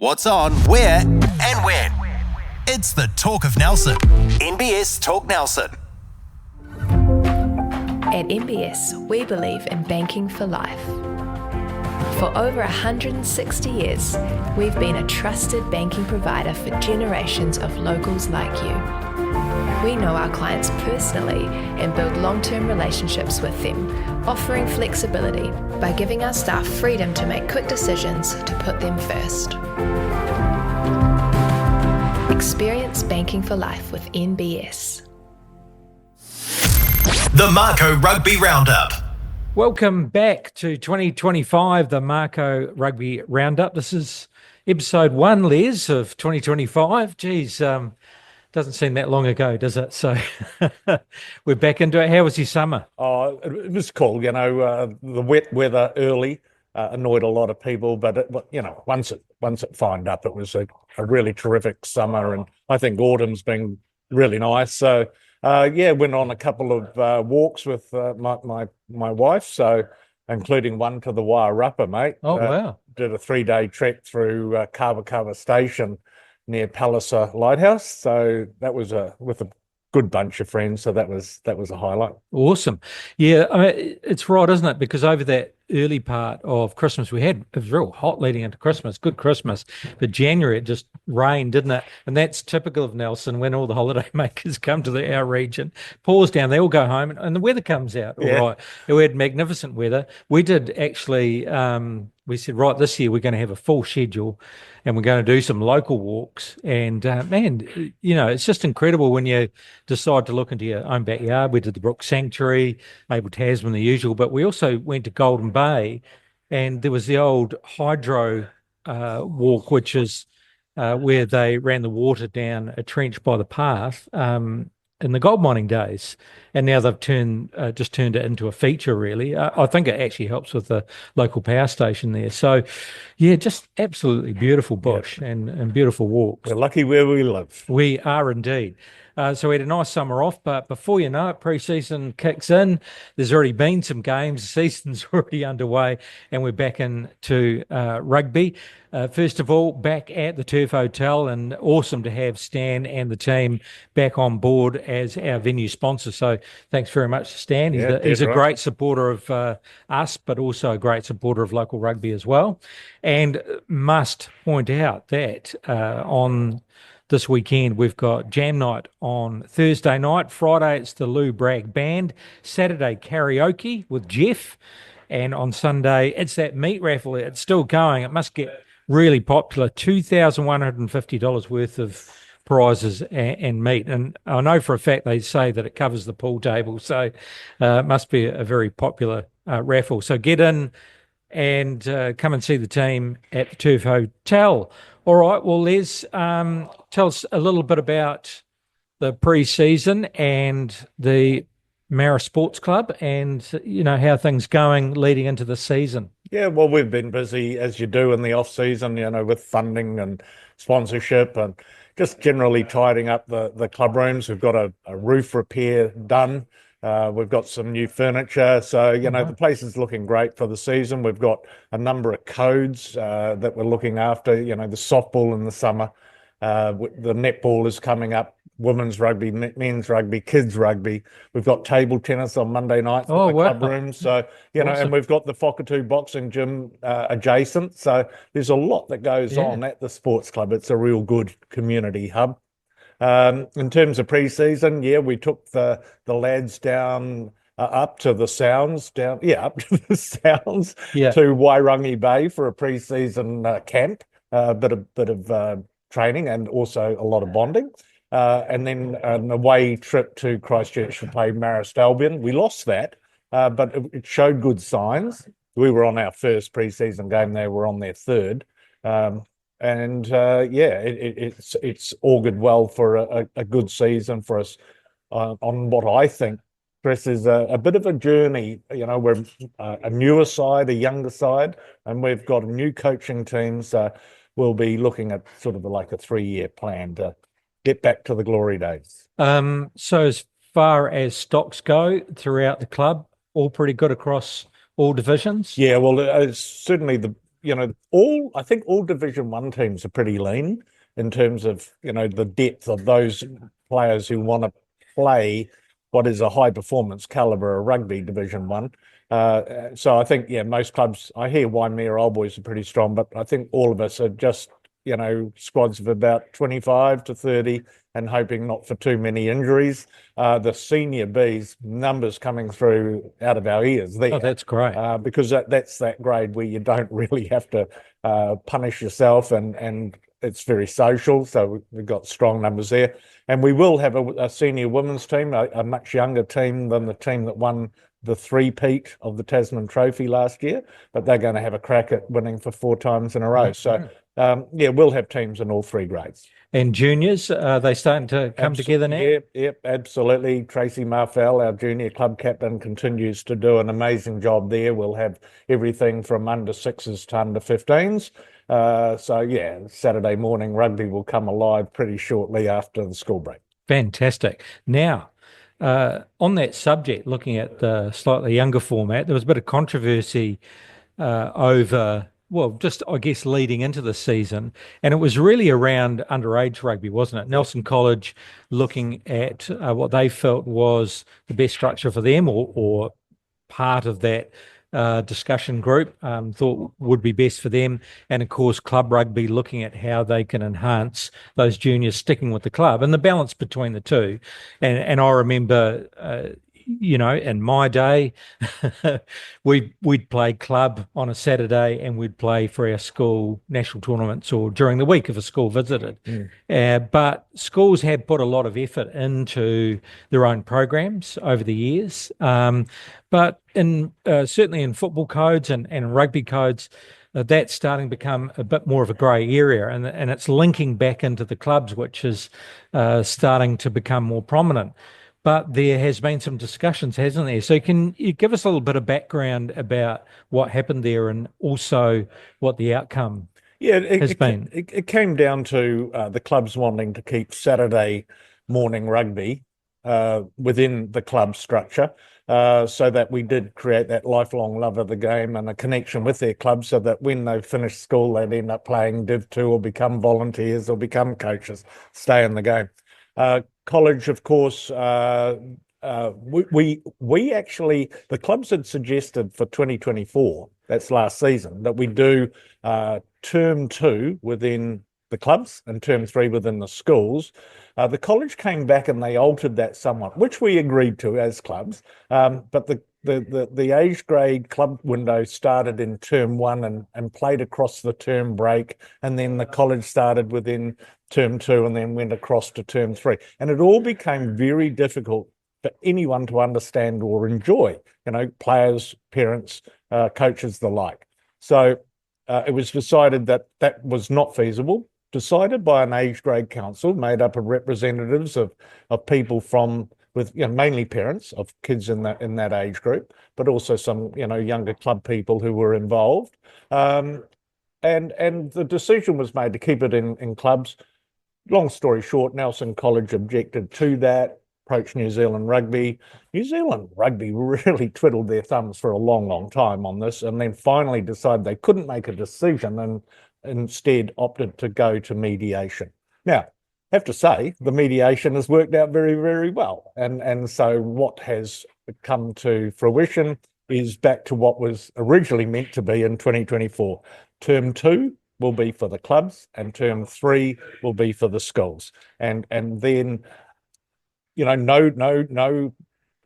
What's on, where, and when. It's the Talk of Nelson. NBS Talk Nelson. At NBS, we believe in banking for life. For over 160 years, we've been a trusted banking provider for generations of locals like you. We know our clients personally and build long-term relationships with them, offering flexibility by giving our staff freedom to make quick decisions to put them first. Experience banking for life with NBS. The Mako Rugby Roundup. Welcome back to 2025, the Mako Rugby Roundup. This is episode 1, Les, of 2025. Geez, doesn't seem that long ago, does it? So we're back into it. How was your summer? Oh, it was cool. The wet weather early annoyed a lot of people, but once it fined up, it was a really terrific summer, and I think autumn's been really nice. So went on a couple of walks with my wife, so including one to the Wairarapa, mate. Oh, wow. Did a 3-day trek through Kawakawa Station near Palliser Lighthouse. So that was with a good bunch of friends. So that was a highlight. Awesome. Yeah, I mean, it's right, isn't it? Because over that early part of Christmas, it was real hot leading into Christmas, good Christmas. But January, it just rained, didn't it? And that's typical of Nelson when all the holiday makers come to our region, pours down, they all go home, and the weather comes out. Yeah. All right. We had magnificent weather. We did actually, we said, right, this year we're going to have a full schedule and we're going to do some local walks. And man, it's just incredible when you decide to look into your own backyard. We did the Brook Sanctuary, Mabel Tasman, the usual, but we also went to Golden Bay, and there was the old hydro walk, which is where they ran the water down a trench by the path in the gold mining days, and now they've turned it into a feature. Really, I think it actually helps with the local power station there. So, yeah, just absolutely beautiful bush and beautiful walks. We're lucky where we live. We are indeed. So we had a nice summer off, but before you know it, pre-season kicks in. There's already been some games. The season's already underway, and we're back into rugby. First of all, back at the Turf Hotel, and awesome to have Stan and the team back on board as our venue sponsor. So thanks very much to Stan. He's a great supporter of us, but also a great supporter of local rugby as well. And must point out that on this weekend, we've got Jam Night on Thursday night. Friday, it's the Lou Bragg Band. Saturday, karaoke with Jeff. And on Sunday, it's that meat raffle. It's still going. It must get really popular. $2,150 worth of prizes and meat. And I know for a fact they say that it covers the pool table. So it must be a very popular raffle. So get in and come and see the team at the Turf Hotel. All right, well, Les, tell us a little bit about the pre-season and the Mara Sports Club and, how things going leading into the season. Yeah, well, we've been busy, as you do in the off-season, with funding and sponsorship and just generally tidying up the club rooms. We've got a roof repair done. We've got some new furniture. So, the place is looking great for the season. We've got a number of codes that we're looking after, the softball in the summer. The netball is coming up, women's rugby, men's rugby, kids rugby. We've got table tennis on Monday night for the club rooms. So, awesome. And we've got the Whakatu boxing gym adjacent. So there's a lot that goes on at the sports club. It's a real good community hub. In terms of pre-season, we took the lads down up to the Sounds, to Wairangi Bay for a pre-season camp, bit of training and also a lot of bonding. And then an away trip to Christchurch to play Marist Albion. We lost that, but it showed good signs. We were on our first pre-season game. They were on their third. It's augured well for a good season for us on what I think, Chris, is a bit of a journey. We're a newer side, a younger side, and we've got a new coaching team. So we'll be looking at sort of like a 3-year plan to get back to the glory days. So as far as stocks go throughout the club, all pretty good across all divisions? Yeah, well, certainly I think all Division 1 teams are pretty lean in terms of, the depth of those players who want to play what is a high performance caliber of rugby Division 1. So I think, most clubs, I hear Waimea Old Boys are pretty strong, but I think all of us are just, squads of about 25 to 30 and hoping not for too many injuries. The senior Bs numbers coming through out of our ears there. Oh, that's great. Because that's that grade where you don't really have to punish yourself and it's very social. So we've got strong numbers there. And we will have a senior women's team, a much younger team than the team that won the three-peat of the Tasman Trophy last year, but they're going to have a crack at winning for 4 times in a row. So, we'll have teams in all 3 grades. And juniors, are they starting to come together now? Yep, absolutely. Tracy Marfell, our junior club captain, continues to do an amazing job there. We'll have everything from under 6s to under 15s. Saturday morning rugby will come alive pretty shortly after the school break. Fantastic. Now, on that subject, looking at the slightly younger format, there was a bit of controversy over, just I guess leading into the season, and it was really around underage rugby, wasn't it? Nelson College looking at what they felt was the best structure for them, or part of that discussion group thought would be best for them, and of course Club Rugby looking at how they can enhance those juniors sticking with the club and the balance between the two. And I remember in my day we'd play club on a Saturday and we'd play for our school national tournaments or during the week if a school visited. But schools have put a lot of effort into their own programs over the years, but in certainly in football codes and rugby codes, that's starting to become a bit more of a grey area, and it's linking back into the clubs, which is starting to become more prominent. But there has been some discussions, hasn't there? So can you give us a little bit of background about what happened there and also what the outcome has been? It came down to the clubs wanting to keep Saturday morning rugby within the club structure, so that we did create that lifelong love of the game and a connection with their club, so that when they finish school, they'd end up playing Div 2 or become volunteers or become coaches, stay in the game. College, of course, we actually, the clubs had suggested for 2024, that's last season, that we do term 2 within the clubs and term 3 within the schools. The college came back and they altered that somewhat, which we agreed to as clubs. But the age grade club window started in term 1 and played across the term break, and then the college started within term 2 and then went across to term 3. And it all became very difficult for anyone to understand or enjoy, players, parents, coaches, the like. So it was decided that that was not feasible, decided by an age grade council made up of representatives of people with mainly parents of kids in that age group, but also some younger club people who were involved. And the decision was made to keep it in clubs. Long story short, Nelson College objected to that, approached New Zealand Rugby. New Zealand Rugby really twiddled their thumbs for a long, long time on this, and then finally decided they couldn't make a decision and instead opted to go to mediation. Now, I have to say, the mediation has worked out very, very well. And so what has come to fruition is back to what was originally meant to be in 2024. Term 2 will be for the clubs and term 3 will be for the schools. And then, no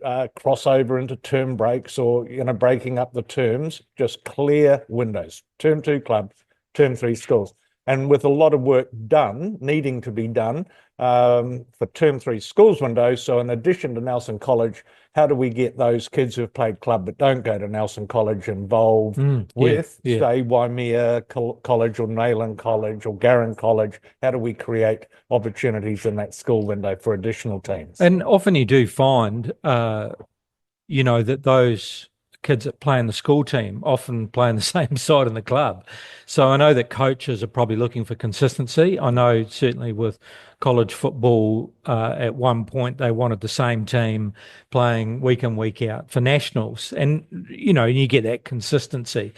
crossover into term breaks or, breaking up the terms, just clear windows. Term 2 clubs, term 3 schools. And with a lot of work needing to be done for term 3 schools windows. So in addition to Nelson College, how do we get those kids who've played club but don't go to Nelson College involved with, say, Waimea College or Nayland College or Garran College? How do we create opportunities in that school window for additional teams? And often you do find, that those kids that play in the school team often play on the same side in the club. So I know that coaches are probably looking for consistency. I know certainly with college football, at one point they wanted the same team playing week in, week out for nationals. And, you get that consistency.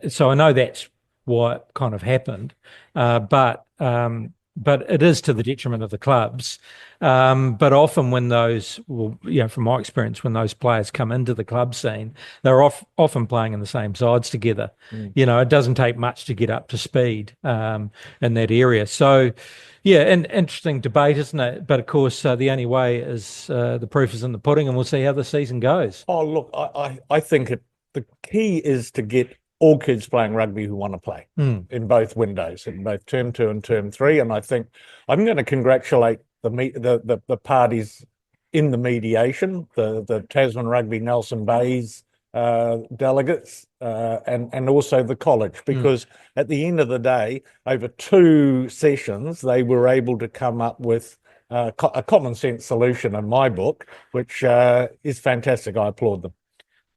So I know that's what kind of happened, but it is to the detriment of the clubs. But often when those, well, from my experience, when those players come into the club scene, they're often playing in the same sides together. It doesn't take much to get up to speed in that area. So, yeah, an interesting debate, isn't it? But of course, the only way is the proof is in the pudding, and we'll see how the season goes. Oh, look, I think the key is to get all kids playing rugby who want to play in both windows, in both term 2 and term 3. And I think I'm going to congratulate the parties in the mediation, the Tasman Rugby Nelson Bays delegates, and also the college, because at the end of the day, over 2 sessions, they were able to come up with a common sense solution in my book, which is fantastic. I applaud them.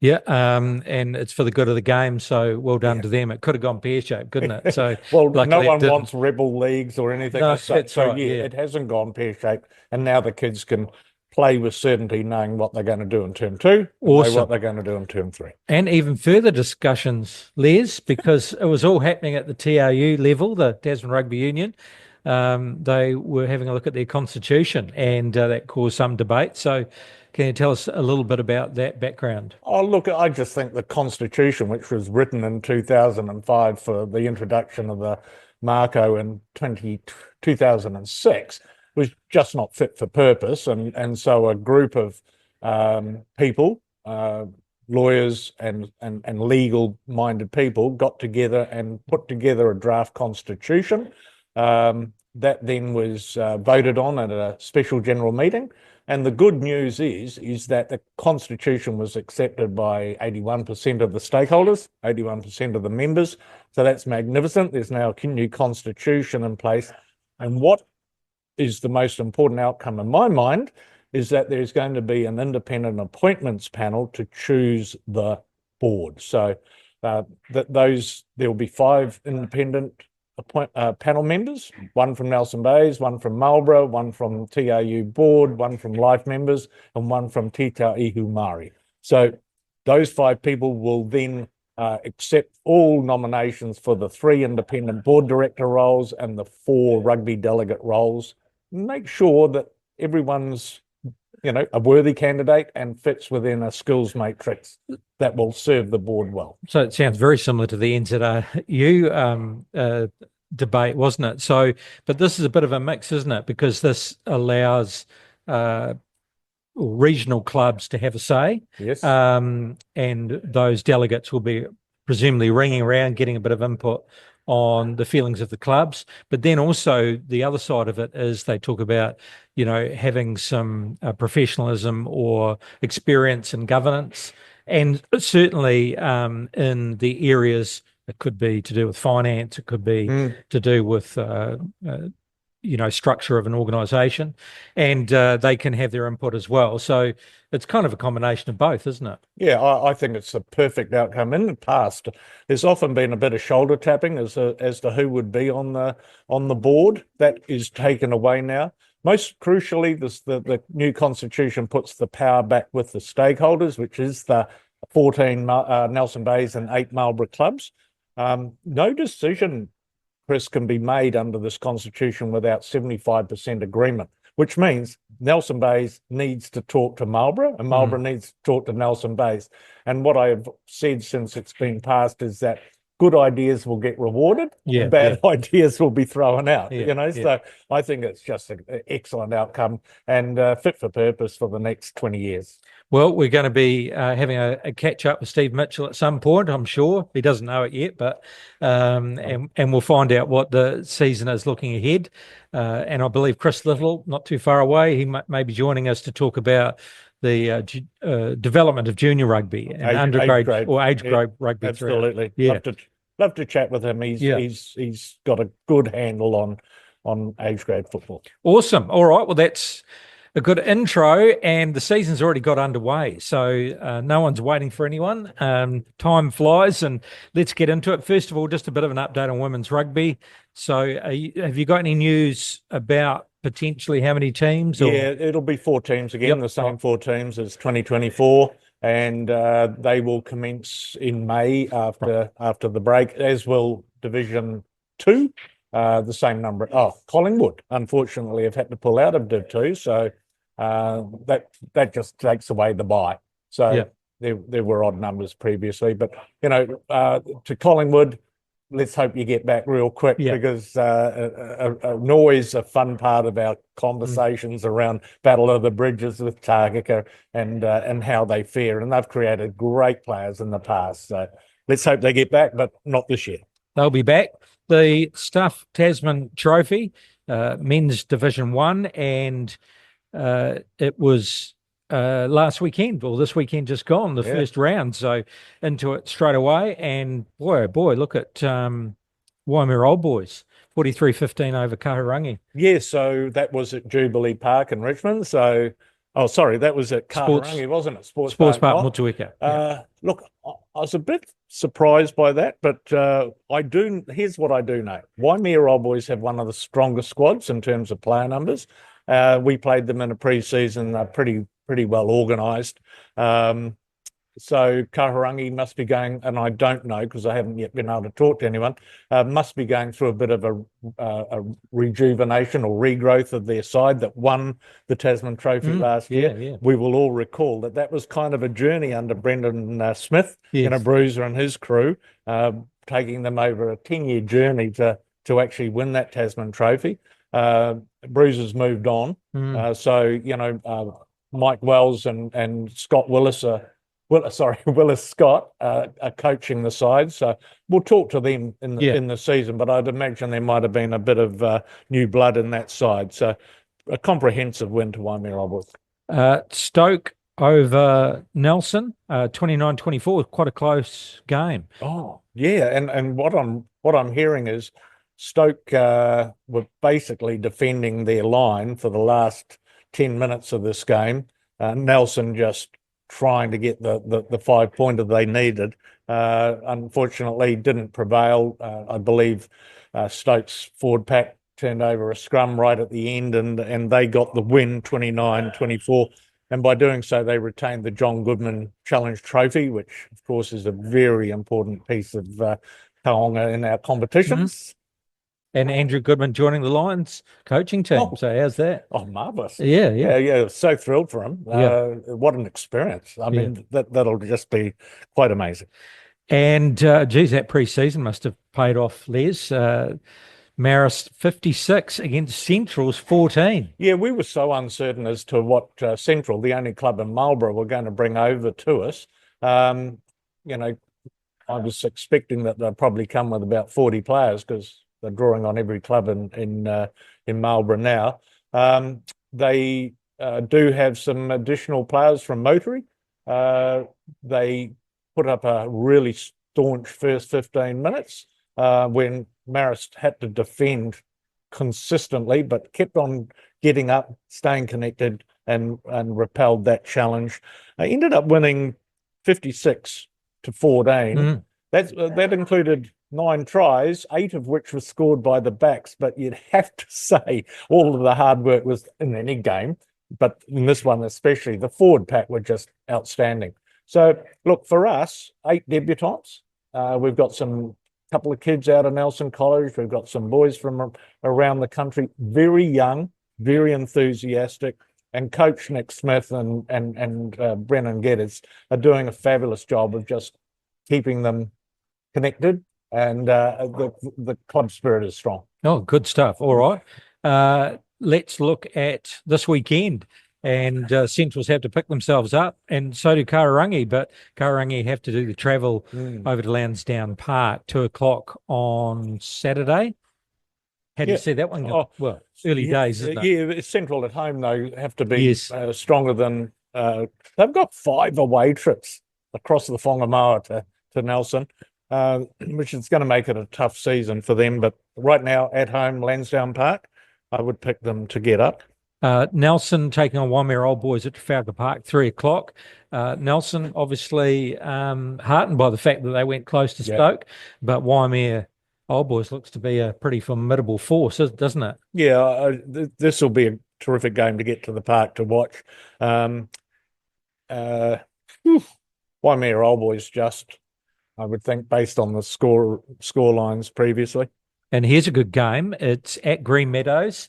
Yeah, and it's for the good of the game, so well done to them. It could have gone pear-shaped, couldn't it? So, well, no one wants rebel leagues or anything. No, so that's right, yeah, it hasn't gone pear-shaped, and now the kids can play with certainty, knowing what they're going to do in term 2, Awesome. what they're going to do in term 3. And even further discussions, Les, because it was all happening at the TRU level, the Tasman Rugby Union. They were having a look at their constitution, and that caused some debate. So can you tell us a little bit about that background? Oh, look, I just think the Constitution, which was written in 2005 for the introduction of the Mako in 2006, was just not fit for purpose. And so a group of people, lawyers and legal-minded people got together and put together a draft Constitution that then was voted on at a special general meeting. And the good news is that the Constitution was accepted by 81% of the stakeholders, 81% of the members. So that's magnificent. There's now a new Constitution in place. And what is the most important outcome in my mind is that there's going to be an independent appointments panel to choose the board. So there will be 5 independent panel members, 1 from Nelson Bays, 1 from Marlborough, 1 from TRU board, 1 from life members, and 1 from Te Ihu Māori. So those 5 people will then accept all nominations for the 3 independent board director roles and the 4 rugby delegate roles. Make sure that everyone's a worthy candidate and fits within a skills matrix that will serve the board well. So it sounds very similar to the NZRU debate, wasn't it? So, but this is a bit of a mix, isn't it? Because this allows regional clubs to have a say. Yes. And those delegates will be presumably ringing around, getting a bit of input on the feelings of the clubs. But then also the other side of it is they talk about, having some professionalism or experience in governance. And certainly in the areas, it could be to do with finance, it could be to do with, structure of an organisation, and they can have their input as well. So it's kind of a combination of both, isn't it? Yeah, I think it's a perfect outcome. In the past, there's often been a bit of shoulder tapping as to who would be on the board. That is taken away now. Most crucially, the new Constitution puts the power back with the stakeholders, which is the 14 Nelson Bays and 8 Marlborough clubs. No decision, Chris, can be made under this Constitution without 75% agreement, which means Nelson Bays needs to talk to Marlborough and Marlborough needs to talk to Nelson Bays. And what I have said since it's been passed is that good ideas will get rewarded, bad ideas will be thrown out. So I think it's just an excellent outcome and fit for purpose for the next 20 years. Well, we're going to be having a catch up with Steve Mitchell at some point, I'm sure. He doesn't know it yet, but and we'll find out what the season is looking ahead. And I believe Chris Little, not too far away, he may be joining us to talk about the development of junior rugby and age grade rugby. Absolutely, love to chat with him. He's got a good handle on age grade football. Awesome. All right. Well, that's a good intro, and the season's already got underway, so no one's waiting for anyone. Time flies, and let's get into it. First of all, just a bit of an update on women's rugby. So have you got any news about potentially how many teams? Yeah, it'll be 4 teams again, the same 4 teams as 2024. and they will commence in May after the break, as will Division 2. The same number. Oh, Collingwood, unfortunately, have had to pull out of Div 2, so that just takes away the bye. So there were odd numbers previously, but to Collingwood, let's hope you get back real quick, because always a fun part of our conversations around Battle of the Bridges with Targika and how they fare, and they've created great players in the past. So let's hope they get back, but not this year. They'll be back. The Stuff Tasman Trophy, men's Division 1, and it was last weekend, or this weekend just gone, the first round. So into it straight away. And boy, look at Waimea Old Boys, 43-15 over Kahurangi. Yeah, so that was at Jubilee Park in Richmond. So, that was at Kahurangi, wasn't it? Sports Park Motueka. Look, I was a bit surprised by that, but here's what I do know. Waimea Old Boys have one of the strongest squads in terms of player numbers. We played them in a pre-season. They're pretty well organised. So Kahurangi must be going, and I don't know because I haven't yet been able to talk to anyone, must be going through a bit of a rejuvenation or regrowth of their side that won the Tasman Trophy last year. Yeah. We will all recall that was kind of a journey under Brendan Smith, Bruiser and his crew, taking them over a 10-year journey to actually win that Tasman Trophy. Bruiser's moved on. Mike Wells and Scott Willis Willis Scott are coaching the side, so we'll talk to them in the season. But I'd imagine there might have been a bit of new blood in that side. So a comprehensive win to Waimea Old Boys. Stoke over Nelson, 29-24, quite a close game. Oh yeah, and what I'm hearing is Stoke were basically defending their line for the last 10 minutes of this game. Nelson just trying to get the 5-pointer they needed. Unfortunately, didn't prevail. I believe Stoke's forward pack turned over a scrum right at the end, and they got the win, 29-24. And by doing so, they retained the John Goodman Challenge Trophy, which, of course, is a very important piece of taonga in our competitions. And Andrew Goodman joining the Lions coaching team. So how's that? Oh, marvellous. Yeah. So thrilled for him. What an experience. I mean, that'll just be quite amazing. And, that pre-season must have paid off, Les. Marist 56 against Central's 14. Yeah, we were so uncertain as to what Central, the only club in Marlborough, were going to bring over to us. I was expecting that they'd probably come with about 40 players because they're drawing on every club in Marlborough now. They do have some additional players from Motory. They put up a really staunch first 15 minutes when Marist had to defend consistently, but kept on getting up, staying connected, and repelled that challenge. Ended up winning 56-14. That included 9 tries, 8 of which were scored by the backs, but you'd have to say all of the hard work was in any game, but in this one especially, the forward pack were just outstanding. So, look, for us, 8 debutants. We've got some couple of kids out of Nelson College. We've got some boys from around the country, very young, very enthusiastic, and Coach Nick Smith and Brennan Geddes are doing a fabulous job of just keeping them connected, and the club spirit is strong. Oh, good stuff. All right. Let's look at this weekend. And Centrals have to pick themselves up, and so do Kahurangi. But Kahurangi have to do the travel over to Lansdowne Park, 2:00 on Saturday. How do you see that one go? Well, early days, isn't it? Yeah, Central at home, though, have to be stronger than... they've got 5 away trips across the Whangamoa to Nelson, which is going to make it a tough season for them. But right now, at home, Lansdowne Park, I would pick them to get up. Nelson taking on Waimea Old Boys at Trafalgar Park, 3:00. Nelson obviously heartened by the fact that they went close to Stoke, but Waimea Old Boys looks to be a pretty formidable force, doesn't it? Yeah, this will be a terrific game to get to the park to watch. Waimea Old Boys just, I would think, based on the score lines previously. And here's a good game. It's at Green Meadows.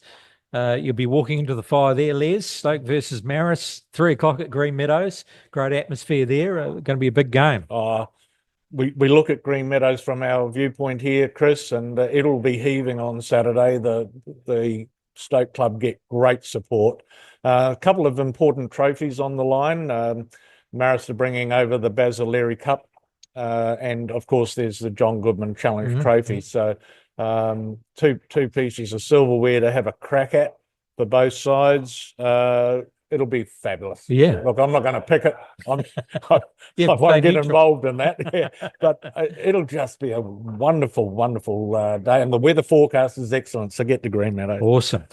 You'll be walking into the fire there, Les. Stoke versus Marist, 3 o'clock at Green Meadows. Great atmosphere there. Going to be a big game. We look at Green Meadows from our viewpoint here, Chris, and it'll be heaving on Saturday. The Stoke Club get great support. A couple of important trophies on the line. Marist are bringing over the Basileri Cup, and of course there's the John Goodman Challenge Trophy. So two pieces of silverware to have a crack at for both sides. It'll be fabulous. Yeah. Look, I'm not going to pick it. I won't get involved in that. Yeah. But it'll just be a wonderful, wonderful day. And the weather forecast is excellent. So get to Green Meadows. Awesome.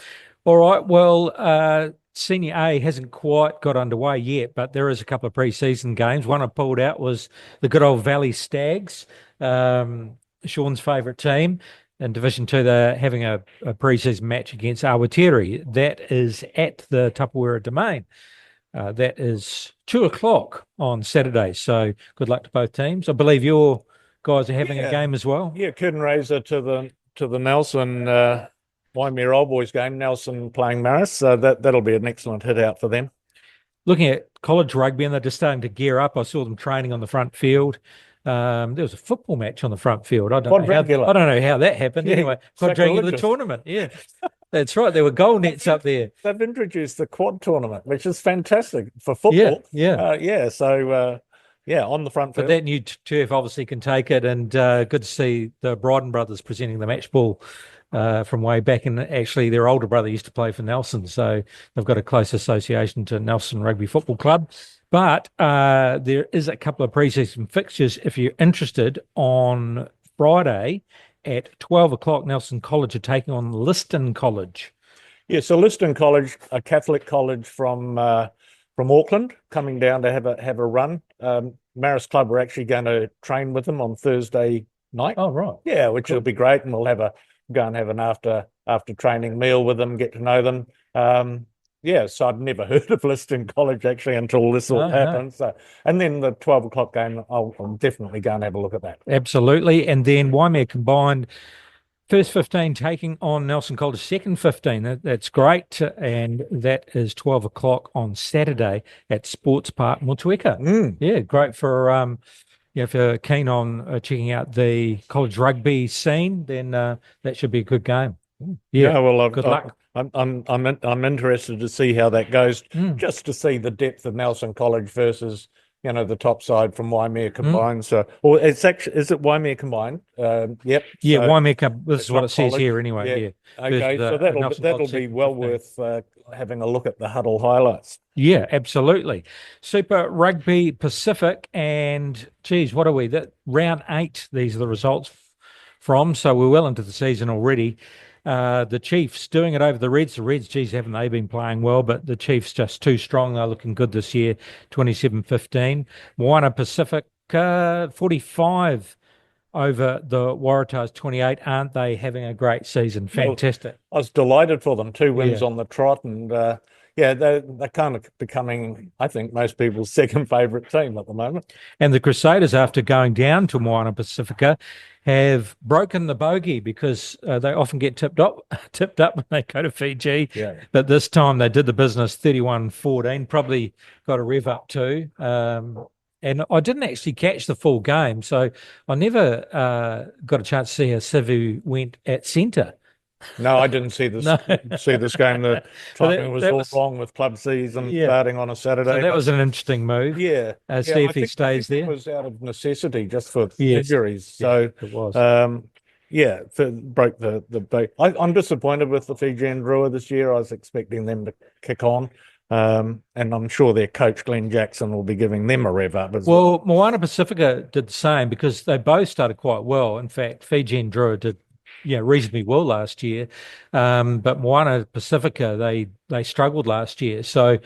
All right. Well, Senior A hasn't quite got underway yet, but there is a couple of pre-season games. One I pulled out was the good old Valley Stags, Sean's favourite team. In Division 2, they're having a pre-season match against Awatere. That is at the Tupperware Domain. That is 2 o'clock on Saturday. So good luck to both teams. I believe your guys are having a game as well. Yeah, curtain raiser to the Nelson Waimea Old Boys game. Nelson playing Marist. So that'll be an excellent hit out for them. Looking at college rugby, and they're just starting to gear up. I saw them training on the front field. There was a football match on the front field. I don't know how that happened. Yeah, anyway, quadrangular tournament. Yeah, that's right. There were goal nets up there. They've introduced the quad tournament, which is fantastic for football. Yeah. So on the front field. But that new turf obviously can take it, and good to see the Bryden brothers presenting the match ball from way back. And actually, their older brother used to play for Nelson, so they've got a close association to Nelson Rugby Football Club. But there is a couple of pre-season fixtures if you're interested. On Friday at 12 o'clock, Nelson College are taking on Liston College. Yeah, so Liston College, a Catholic college from Auckland, coming down to have a run. Marist Club are actually going to train with them on Thursday night. Oh, right. Yeah, which will be great, and we'll go and have an after training meal with them, get to know them. So I'd never heard of Liston College actually until this all happened. So, and then the 12 o'clock game, I'll definitely go and have a look at that. Absolutely. And then Waimea combined first 15 taking on Nelson College second 15. That's great. And that is 12 o'clock on Saturday at Sports Park Motueka. Yeah, great for if you're keen on checking out the college rugby scene, then that should be a good game. Yeah, well, good luck. I'm interested to see how that goes, just to see the depth of Nelson College versus the top side from Waimea combined. So, or is it Waimea combined? Yep. Yeah, so Waimea. This is what it says here anyway. Yeah. Okay, so that'll be well worth having a look at the huddle highlights. Yeah, absolutely. Super Rugby Pacific, and geez, what are we? That round 8. These are the results from. So we're well into the season already. The Chiefs doing it over the Reds. The Reds, geez, haven't they been playing well? But the Chiefs just too strong. They're looking good this year, 27-15. Moana Pacific, 45 over the Waratahs, 28. Aren't they having a great season? Fantastic. Well, I was delighted for them. 2 wins on the trot. And, they're kind of becoming, I think, most people's second favourite team at the moment. And the Crusaders, after going down to Moana Pacifica, have broken the bogey because they often get tipped up when they go to Fiji. Yeah. But this time they did the business 31-14, probably got a rev up too. And I didn't actually catch the full game, so I never got a chance to see how Sivu went at centre. No, I didn't see this game. The timing was all wrong with club season starting on a Saturday. So that was an interesting move. Yeah. See if he stays there. It was out of necessity just for injuries. So it was. Broke the I'm disappointed with the Fijian Drua this year. I was expecting them to kick on. And I'm sure their coach, Glenn Jackson, will be giving them a rev up as well. Well, Moana Pacifica did the same because they both started quite well. In fact, Fijian Drua did reasonably well last year. But Moana Pacifica, they struggled last year. So,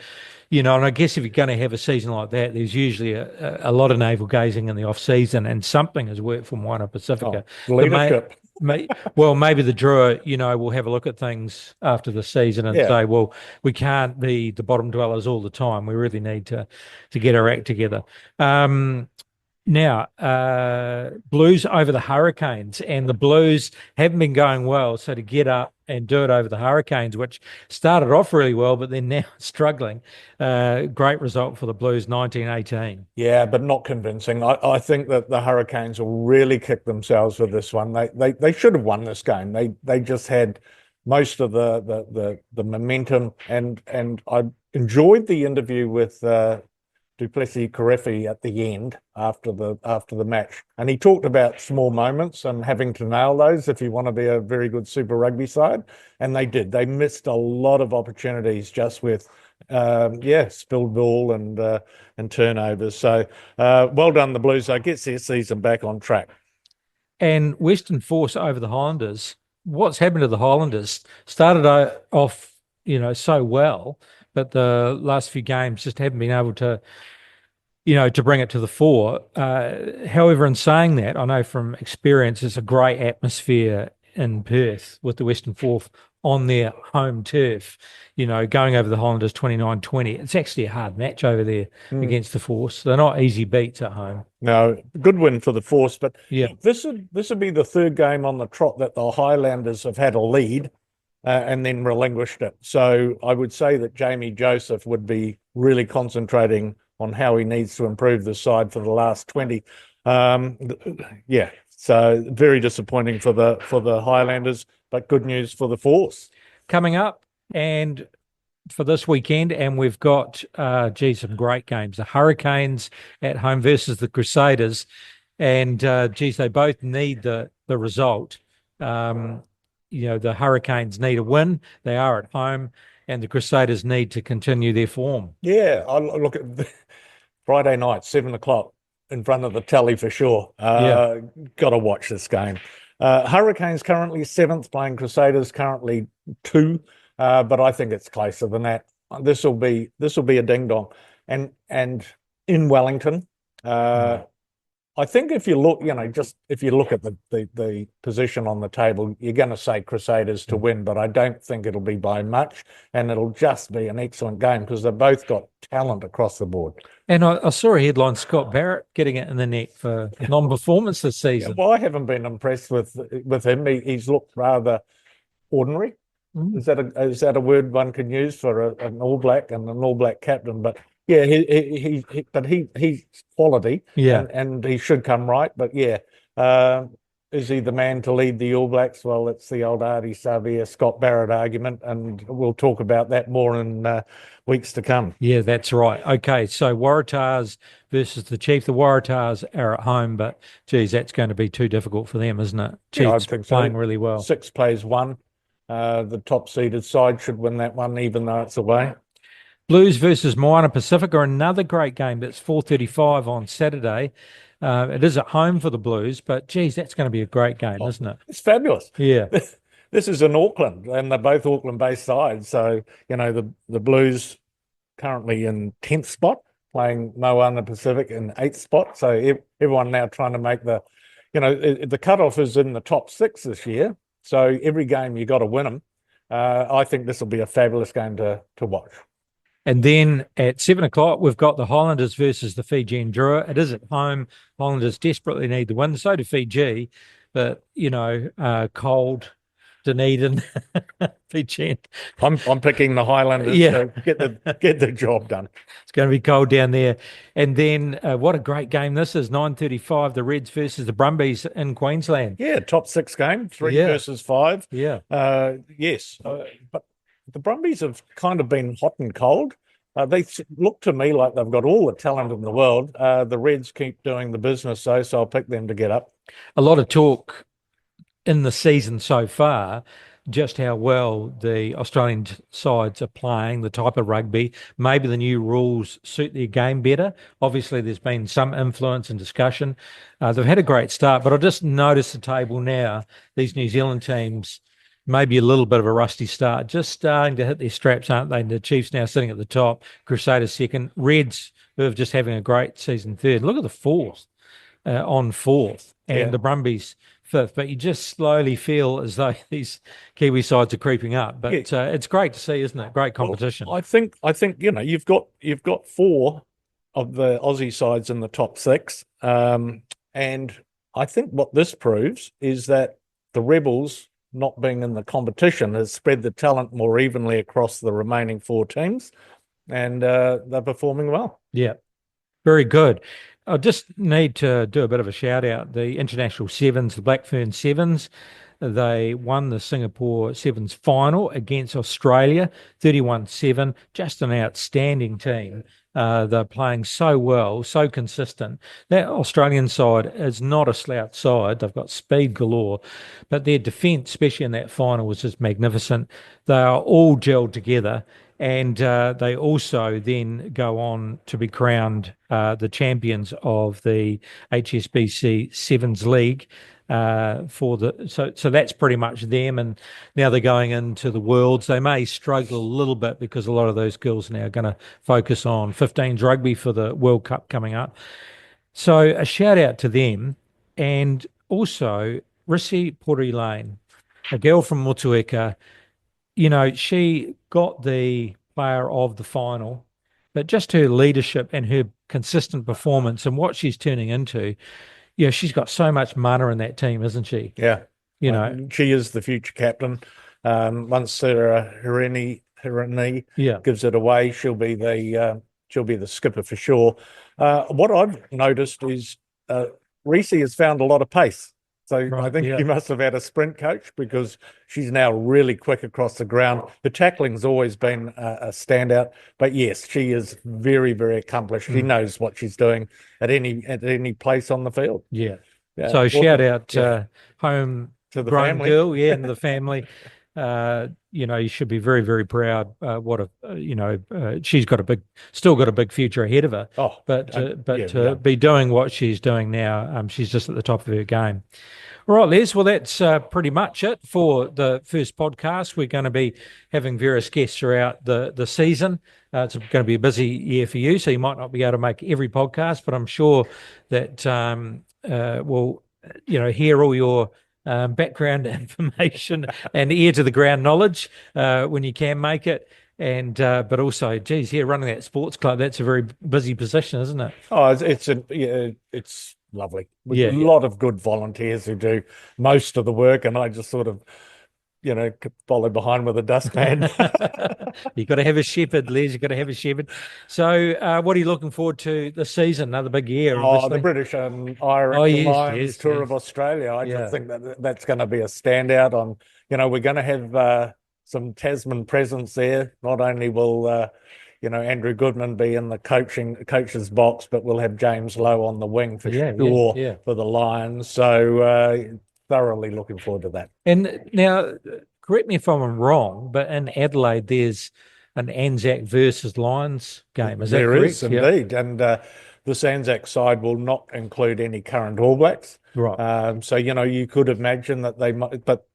and I guess if you're going to have a season like that, there's usually a lot of navel gazing in the off season, and something has worked for Moana Pacifica. Leadership. Well, maybe the Drua, will have a look at things after the season and say, well, we can't be the bottom dwellers all the time. We really need to get our act together. Now, Blues over the Hurricanes, and the Blues haven't been going well. So to get up and do it over the Hurricanes, which started off really well, but then now struggling. Great result for the Blues, 19-18. Yeah, but not convincing. I think that the Hurricanes will really kick themselves with this one. They should have won this game. They just had most of the momentum, and I enjoyed the interview with Duplessis Karefi at the end after the match, and he talked about small moments and having to nail those if you want to be a very good Super Rugby side, and they did. They missed a lot of opportunities just with spilled ball and turnovers. So well done the Blues. I guess their season back on track. And Western Force over the Highlanders. What's happened to the Highlanders? Started off so well, but the last few games just haven't been able to, to bring it to the fore. However, in saying that, I know from experience, it's a great atmosphere in Perth with the Western Force on their home turf, going over the Highlanders 29-20. It's actually a hard match over there against the Force. They're not easy beats at home. No, good win for the Force, but this would be the third game on the trot that the Highlanders have had a lead and then relinquished it. So I would say that Jamie Joseph would be really concentrating on how he needs to improve the side for the last 20. So very disappointing for the Highlanders, but good news for the Force. Coming up and for this weekend, and we've got some great games. The Hurricanes at home versus the Crusaders, and they both need the result. The Hurricanes need a win. They are at home, and the Crusaders need to continue their form. Yeah, I look at Friday night, 7:00 in front of the telly for sure. Got to watch this game. Hurricanes currently 7th, playing Crusaders currently 2, but I think it's closer than that. This will be a ding dong, and in Wellington. I think if you look, if you look at the position on the table, you're going to say Crusaders to win, but I don't think it'll be by much, and it'll just be an excellent game because they've both got talent across the board. And I saw a headline, Scott Barrett getting it in the net for non-performance this season. Well, I haven't been impressed with him. He's looked rather ordinary. Is that a word one can use for an All Black and an All Black captain? But yeah, he's quality. Yeah, and he should come right. But yeah, is he the man to lead the All Blacks? Well, it's the old Artie Savia, Scott Barrett argument, and we'll talk about that more in weeks to come. Yeah, that's right. Okay, so Waratahs versus the Chiefs. The Waratahs are at home, but geez, that's going to be too difficult for them, isn't it? Chiefs I think playing so. really well. 6 plays 1. The top seeded side should win that one, even though it's away. Blues versus Moana Pacifica, another great game. It's 4:35 on Saturday. It is at home for the Blues, but geez, that's going to be a great game, isn't it? It's fabulous. Yeah. This is in Auckland, and they're both Auckland-based sides. So, the Blues currently in 10th spot, playing Moana Pacific in 8th spot. So everyone now trying to make the cutoff is in the top 6 this year. So every game you got to win them. I think this will be a fabulous game to watch. And then at 7:00, we've got the Highlanders versus the Fijian Drua. It is at home. Highlanders desperately need the win. So do Fiji, but cold, Dunedin, Fijian. I'm picking the Highlanders to get the job done. It's going to be cold down there. And then what a great game this is, 9:35, the Reds versus the Brumbies in Queensland. Yeah, top 6 game, 3 versus 5. Yeah. Yes, but the Brumbies have kind of been hot and cold. They look to me like they've got all the talent in the world. The Reds keep doing the business, so I'll pick them to get up. A lot of talk in the season so far, just how well the Australian sides are playing, the type of rugby. Maybe the new rules suit their game better. Obviously, there's been some influence and discussion. They've had a great start, but I just noticed the table now, these New Zealand teams, maybe a little bit of a rusty start, just starting to hit their straps, aren't they? The Chiefs now sitting at the top, Crusaders second, Reds, who are just having a great season, third. Look at the fourth on 4th, and the Brumbies fifth, but you just slowly feel as though these Kiwi sides are creeping up. But it's great to see, isn't it? Great competition. Well, I think you've got four of the Aussie sides in the top six, and I think what this proves is that the Rebels not being in the competition has spread the talent more evenly across the remaining four teams, and they're performing well. Yeah, very good. I just need to do a bit of a shout out. The International Sevens, the Blackfern Sevens, they won the Singapore Sevens final against Australia, 31-7. Just an outstanding team. They're playing so well, so consistent. That Australian side is not a slouch side. They've got speed galore, but their defence, especially in that final, was just magnificent. They are all gelled together. And they also then go on to be crowned the champions of the HSBC Sevens League so that's pretty much them. And now they're going into the Worlds. They may struggle a little bit because a lot of those girls now are going to focus on 15s rugby for the World Cup coming up. So a shout out to them, and also Rissi Pori-Lane, a girl from Motueka. She got the player of the final, but just her leadership and her consistent performance and what she's turning into, she's got so much mana in that team, isn't she? Yeah. She is the future captain. Once Sarah Hirani gives it away, she'll be the skipper for sure. What I've noticed is Reese has found a lot of pace. So right, I think she must have had a sprint coach, because she's now really quick across the ground. The tackling's always been a standout, but yes, she is very, very accomplished. She knows what she's doing at any place on the field. Yeah. So shout out home to the grown family. Girl, and the family. You should be very, very proud. She's still got a big future ahead of her. To be doing what she's doing now, she's just at the top of her game. All right, Les. Well, that's pretty much it for the first podcast. We're going to be having various guests throughout the season. It's going to be a busy year for you, so you might not be able to make every podcast, but I'm sure that we'll hear all your background information and ear to the ground knowledge when you can make it. And but also, running that sports club, that's a very busy position, isn't it? Oh, it's lovely. With a lot of good volunteers who do most of the work, and I just sort of follow behind with a dustpan. You've got to have a shepherd, Les. You've got to have a shepherd. So what are you looking forward to this season? Another big year, obviously. The British and Irish Lions Tour of Australia. I just think that's going to be a standout. We're going to have some Tasman presence there. Not only will Andrew Goodman be in the coach's box, but we'll have James Lowe on the wing for sure for the Lions. So thoroughly looking forward to that. And now, correct me if I'm wrong, but in Adelaide, there's an Anzac versus Lions game. Is that correct? There is indeed. And this Anzac side will not include any current All Blacks. Right. So, you could imagine that they might, but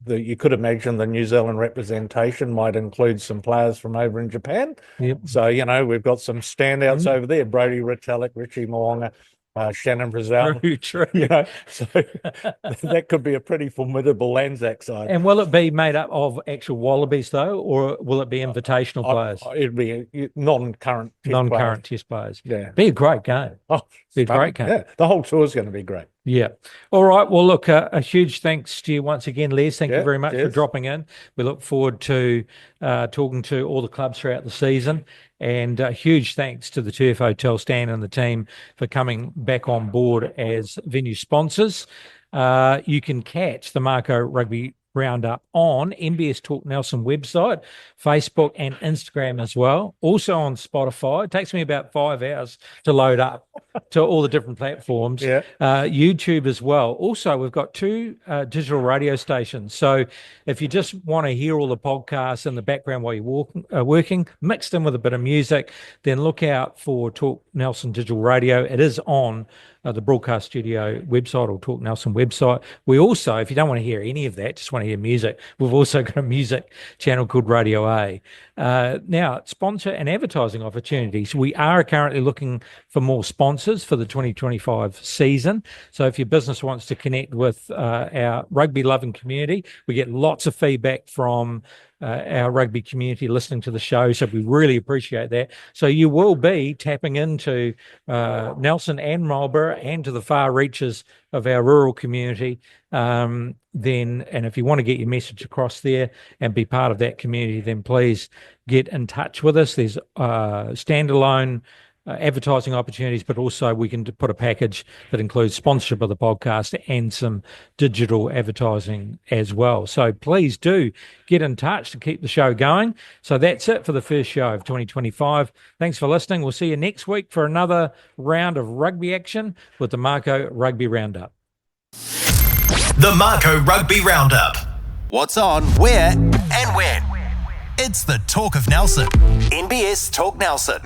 you could imagine the New Zealand representation might include some players from over in Japan. Yep. So, we've got some standouts over there. Brody Retallick, Richie Moonga, Shannon Brazil. True. So that could be a pretty formidable Anzac side. And will it be made up of actual Wallabies though, or will it be invitational players? It'd be non-current test players. Yeah, be a great game. Be a great game. Yeah, the whole tour is going to be great. Yeah. All right. Well, look, a huge thanks to you once again, Les. Thank you very much for dropping in. We look forward to talking to all the clubs throughout the season. And a huge thanks to the Turf Hotel Stan and the team for coming back on board as venue sponsors. You can catch the Mako Rugby Roundup on nbs-talk-nelson website, Facebook and Instagram as well. Also on Spotify. It takes me about 5 hours to load up to all the different platforms. YouTube as well. Also, we've got 2 digital radio stations. So if you just want to hear all the podcasts in the background while you're working, mixed in with a bit of music, then look out for Talk Nelson Digital Radio. It is on the Broadcast Studio website or Talk Nelson website. We also, if you don't want to hear any of that, just want to hear music, we've also got a music channel called Radio A. Now, sponsor and advertising opportunities. We are currently looking for more sponsors for the 2025 season. So if your business wants to connect with our rugby-loving community, we get lots of feedback from our rugby community listening to the show, so we really appreciate that. So you will be tapping into Nelson and Marlborough and to the far reaches of our rural community. And if you want to get your message across there and be part of that community, then please get in touch with us. There's standalone advertising opportunities, but also we can put a package that includes sponsorship of the podcast and some digital advertising as well. So please do get in touch to keep the show going. So that's it for the first show of 2025. Thanks for listening. We'll see you next week for another round of rugby action with the Mako Rugby Roundup. The Mako Rugby Roundup. What's on, where, and when. It's the Talk of Nelson. NBS Talk Nelson.